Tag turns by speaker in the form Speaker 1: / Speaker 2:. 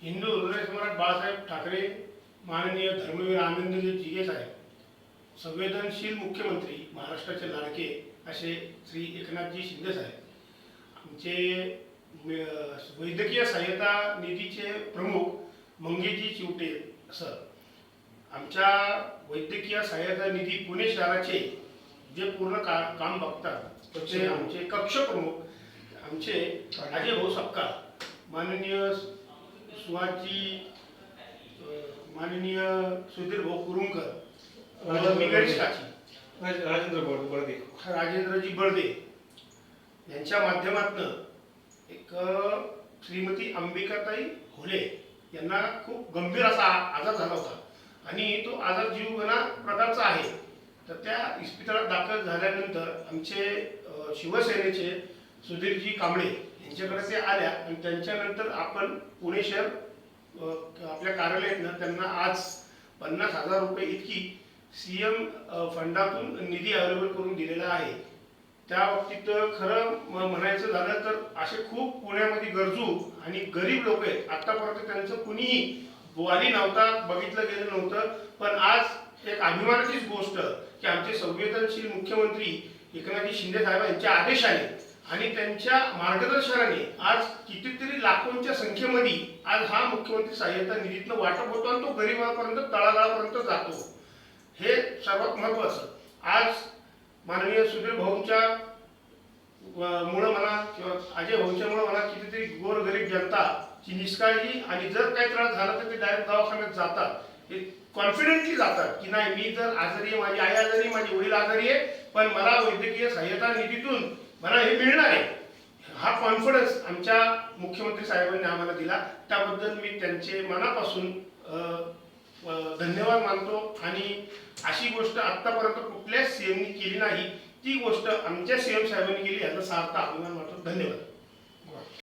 Speaker 1: हिंदू हृदय सम्राट बाळासाहेब ठाकरे, माननीय धर्मवीर आनंदजी जिगे साहेब, संवेदनशील मुख्यमंत्री, महाराष्ट्राचे लाडके असे श्री एकनाथजी शिंदे साहेब, आमचे वैद्यकीय सहाय्यता निधीचे प्रमुख मंगेशजी चिवटे सर, आमच्या वैद्यकीय सहाय्यता निधी पुणे शहराचे जे पूर्ण काम बघतात त्याचे आमचे कक्ष प्रमुख आमचे अजय भाऊ सपकाळ, माननीय सुहासजी, माननीय सुधीर भाऊ कुरुंकर, गणेश काची, राजेंद्रजी बर्दे यांच्या माध्यमातून एक श्रीमती अंबिकाताई घोले यांना खूप गंभीर असा आजार झाला होता आणि तो आजार जीवघेणा प्रकारचा आहे. तर त्या इस्पितळात दाखल झाल्यानंतर आमचे शिवसेनेचे सुधीरजी कांबळे यांच्याकडे ते आल्या आणि त्यांच्यानंतर आपण पुणे शहर आपल्या कार्यालयातनं त्यांना आज 50,000 रुपये इतकी CM फंडातून निधी अवेलेबल करून दिलेला आहे. त्या बाबतीत खरं म्हणायचं झालं तर असे खूप पुण्यामध्ये गरजू आणि गरीब लोक आहेत. आतापर्यंत त्यांचं कुणीही वाली नव्हता, बघितलं गेलं नव्हतं. पण आज एक अभिमानाचीच गोष्ट की आमचे संवेदनशील मुख्यमंत्री एकनाथजी शिंदे साहेब यांच्या आदेशाने आणि त्यांच्या मार्गदर्शनाने आज कितीतरी लाखोंच्या संख्येमध्ये आज हा मुख्यमंत्री सहाय्यता निधीतनं वाटप होतो आणि तो गरीबापर्यंत तळागाळापर्यंत जातो. हे सर्वात महत्त्वाचं. आज माननीय सुधीर भाऊंच्या मुळे म्हणा किंवा अजय भाऊंच्या मुळे म्हणा कितीतरी गोरगरीब जनताची निष्काळजी आणि जर काही त्रास झाला तर ते डायरेक्ट दवाखान्यात जातात, हे कॉन्फिडेंटली जातात की नाही मी जर आजारी आहे, माझी आई आजारी, माझे वडील आजारी आहे, पण मला वैद्यकीय सहाय्यता निधीतून मला हे मिळणार आहे. हा कॉन्फिडन्स आमच्या मुख्यमंत्री साहेबांनी आम्हाला दिला. त्याबद्दल मी त्यांचे मनापासून धन्यवाद मानतो आणि अशी गोष्ट आतापर्यंत कुठल्याच CMनी केली नाही. ती गोष्ट आमच्या CM साहेबांनी केली याचा सार्थ अभिमान वाटतो. धन्यवाद.